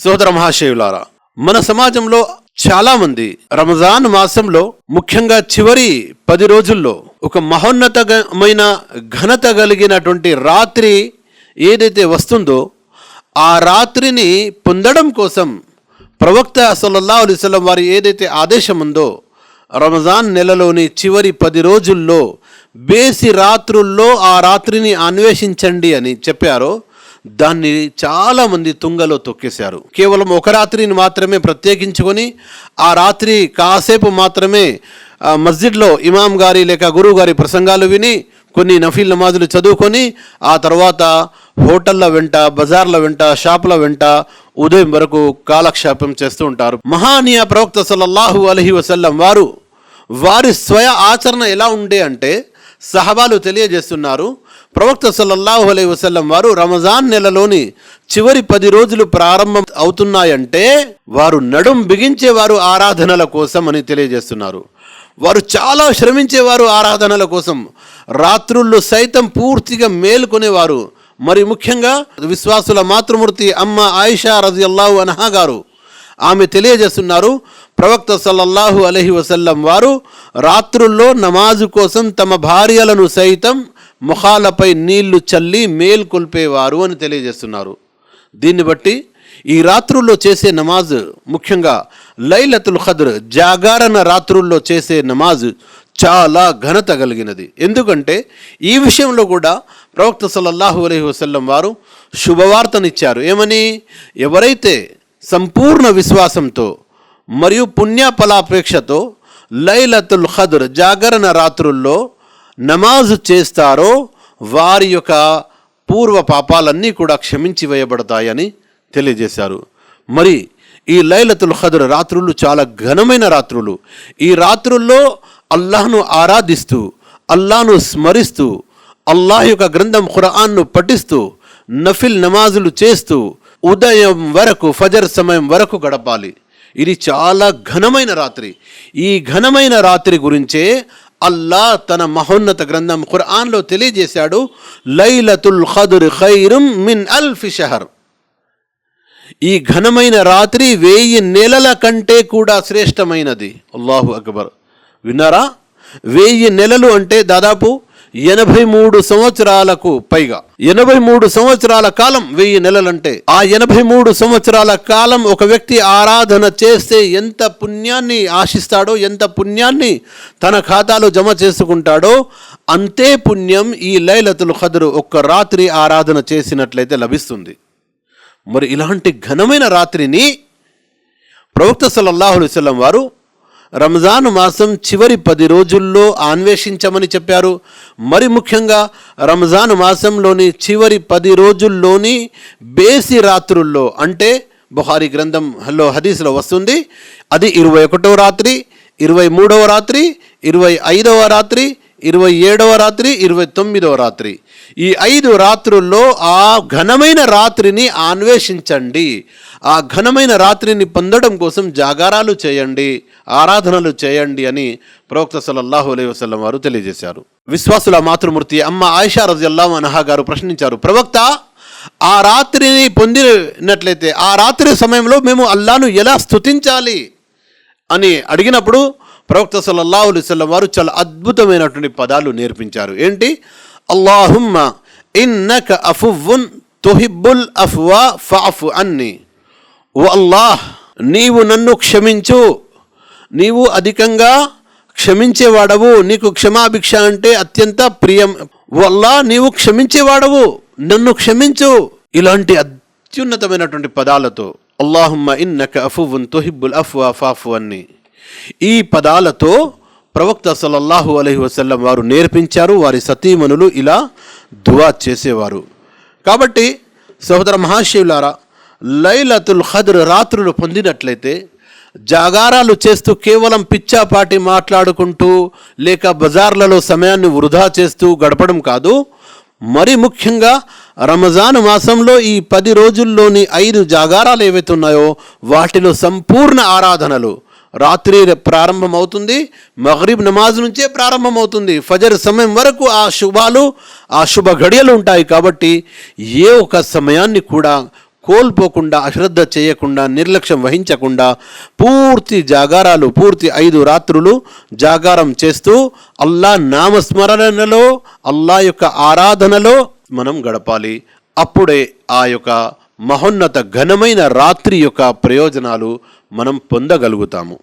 సోదర మహాశయులారా, మన సమాజంలో చాలా మంది రంజాన్ మాసంలో ముఖ్యంగా చివరి 10 రోజుల్లో ఒక మహోన్నతమైన ఘనత కలిగినటువంటి రాత్రి ఏదైతే వస్తుందో ఆ రాత్రిని పొందడం కోసం ప్రవక్త సల్లల్లాహు అలైహి వసల్లం వారి ఏదైతే ఆదేశం ఉందో రంజాన్ నెలలోని చివరి 10 రోజుల్లో బేసి రాత్రుల్లో ఆ రాత్రిని అన్వేషించండి అని చెప్పారో దాన్ని చాలామంది తుంగలో తొక్కేశారు. కేవలం ఒక రాత్రిని మాత్రమే ప్రత్యేకించుకొని ఆ రాత్రి కాసేపు మాత్రమే మస్జిద్లో ఇమాం గారి లేక గురువు గారి ప్రసంగాలు విని కొన్ని నఫీల్ నమాజులు చదువుకొని ఆ తర్వాత హోటళ్ళ వెంట, బజార్ల వెంట, షాపుల వెంట ఉదయం వరకు కాలక్షేపం చేస్తూ ఉంటారు. మహానీయ ప్రవక్త సల్లల్లాహు అలైహి వసల్లం వారి స్వయ ఆచరణ ఎలా ఉండే అంటే సహబాలు తెలియజేస్తున్నారు. ప్రవక్త సల్లల్లాహు అలైహి వసల్లం వారు రంజాన్ నెలలోని చివరి 10 రోజులు ప్రారంభం అవుతున్నాయంటే వారు నడుం బిగించేవారు ఆరాధనల కోసం అని తెలియజేస్తున్నారు. వారు చాలా శ్రమించేవారు ఆరాధనల కోసం, రాత్రుళ్ళు సైతం పూర్తిగా మేల్కొనేవారు. మరి ముఖ్యంగా విశ్వాసుల మాతృమూర్తి అమ్మ ఆయిషా రజియల్లాహు అన్హా గారు ఆమె తెలియజేస్తున్నారు, ప్రవక్త సల్లల్లాహు అలైహి వసల్లం వారు రాత్రుల్లో నమాజు కోసం తమ భార్యలను సైతం ముఖాలపై నీళ్లు చల్లి మేల్కొల్పేవారు అని తెలియజేస్తున్నారు. దీన్ని బట్టి ఈ రాత్రుల్లో చేసే నమాజ్, ముఖ్యంగా లైలతుల్ ఖద్ర్ జాగరణ రాత్రుల్లో చేసే నమాజ్ చాలా ఘనత కలిగినది. ఎందుకంటే ఈ విషయంలో కూడా ప్రవక్త సల్లల్లాహు అలైహి వసల్లం వారు శుభవార్తనిచ్చారు. ఏమని? ఎవరైతే సంపూర్ణ విశ్వాసంతో మరియు పుణ్యఫలాపేక్షతో లైలతుల్ ఖద్ర్ జాగరణ రాత్రుల్లో నమాజు చేస్తారో వారి యొక్క పూర్వ పాపాలన్నీ కూడా క్షమించి వేయబడతాయని తెలియజేశారు. మరి ఈ లైలతుల్ ఖద్ర్ రాత్రులు చాలా ఘనమైన రాత్రులు. ఈ రాత్రుల్లో అల్లాహ్ను ఆరాధిస్తూ, అల్లాహ్ను స్మరిస్తూ, అల్లాహ్ యొక్క గ్రంథం ఖురాన్ను పఠిస్తూ, నఫిల్ నమాజులు చేస్తూ ఉదయం వరకు, ఫజర్ సమయం వరకు గడపాలి. ఇది చాలా ఘనమైన రాత్రి. ఈ ఘనమైన రాత్రి గురించే అల్లాహ్ తన మహోన్నత గ్రంథం ఖురాన్లో తెలియజేశాడు, లైలతుల్ ఖద్ర్ ఖైరుం మిన్ అల్ఫి షహర్. ఈ ఘనమైన రాత్రి 1000 నెలల కంటే కూడా శ్రేష్టమైనది. అల్లాహు అక్బర్. విన్నారా? 1000 నెలలు అంటే దాదాపు 83 సంవత్సరాలకు పైగా. 83 సంవత్సరాల కాలం 1000 నెలలంటే ఆ 83 సంవత్సరాల కాలం ఒక వ్యక్తి ఆరాధన చేస్తే ఎంత పుణ్యాన్ని ఆశిస్తాడో, ఎంత పుణ్యాన్ని తన ఖాతాలో జమ చేసుకుంటాడో అంతే పుణ్యం ఈ లైలతుల్ ఖద్ర్ ఒక్క రాత్రి ఆరాధన చేసినట్లయితే లభిస్తుంది. మరి ఇలాంటి ఘనమైన రాత్రిని ప్రవక్త సల్లల్లాహు అలైహి వసల్లం వారు రంజాన్ మాసం చివరి 10 రోజుల్లో అన్వేషించమని చెప్పారు. మరి ముఖ్యంగా రంజాన్ మాసంలోని చివరి 10 రోజుల్లోని బేసి రాత్రుల్లో, అంటే బుఖారీ గ్రంథంలో హదీస్లో వస్తుంది, అది 21వ రాత్రి, 23వ రాత్రి, 25వ రాత్రి, 27వ రాత్రి, 29వ రాత్రి, ఈ 5 రాత్రుల్లో ఆ ఘనమైన రాత్రిని అన్వేషించండి. ఆ ఘనమైన రాత్రిని పొందడం కోసం జాగారాలు చేయండి, ఆరాధనలు చేయండి అని ప్రవక్త సల్లల్లాహు అలైహి వసల్లం వారు తెలియజేశారు. విశ్వాసుల మాతృమూర్తి అమ్మ ఆయిషా రజియల్లాహు అన్హా గారు ప్రశ్నించారు, ప్రవక్త, ఆ రాత్రిని పొందినట్లయితే ఆ రాత్రి సమయంలో మేము అల్లాహ్ను ఎలా స్తుతించాలి అని అడిగినప్పుడు ప్రవక్త సల్లల్లాహు అలైహి వసల్లం వారు చాలా అద్భుతమైనటువంటి పదాలు నేర్పించారు. ఏంటి? అల్లాహుమ్మ ఇన్నక అఫువ్వున్ తుహిబ్బుల్ అఫ్వా ఫఅఫు అన్ని. ఓ అల్లాహ్, నీవు నన్ను క్షమించు, నీవు అధికంగా క్షమించేవాడవు, నీకు క్షమాభిక్ష అంటే అత్యంత ప్రియం. ఓ అల్లాహ్, నీవు క్షమించేవాడవు, నన్ను క్షమించు. ఇలాంటి అత్యున్నతమైనటువంటి పదాలతో అల్లాహుమ్మ ఇన్నక అఫువ్వున్ తుహిబ్బుల్ అఫ్వా ఫఅఫు అన్ని, ఈ పదాలతో ప్రవక్త సల్లల్లాహు అలైహి వసల్లం వారు నేర్పించారు. వారి సతీమణులు ఇలా దువా చేసేవారు. కాబట్టి సహోదర మహాశయులారా, లైలతుల్ ఖద్ర్ రాత్రులు పొందినట్లయితే జాగారాలు చేస్తూ కేవలం పిచ్చాపాటి మాట్లాడుకుంటూ లేక బజార్లలో సమయాన్ని వృధా చేస్తూ గడపడం కాదు, మరి ముఖ్యంగా రంజాన్ మాసంలో ఈ 10 రోజుల్లోని 5 జాగారాలు ఏవైతే ఉన్నాయో వాటిలో సంపూర్ణ ఆరాధనలు రాత్రి ప్రారంభమవుతుంది, మగ్రిబ్ నమాజ్ నుంచే ప్రారంభమవుతుంది, ఫజర్ సమయం వరకు ఆ శుభ ఘడియలు ఉంటాయి. కాబట్టి ఏ ఒక సమయాన్ని కూడా కోల్పోకుండా, అశ్రద్ధ చేయకుండా, నిర్లక్ష్యం వహించకుండా పూర్తి జాగారాలు, పూర్తి 5 రాత్రులు జాగారం చేస్తూ అల్లా నామస్మరణలో, అల్లా యొక్క ఆరాధనలో మనం గడపాలి. అప్పుడే ఆ యొక్క మహోన్నత ఘనమైన రాత్రి యొక్క ప్రయోజనాలు మనం పొందగలుగుతాము.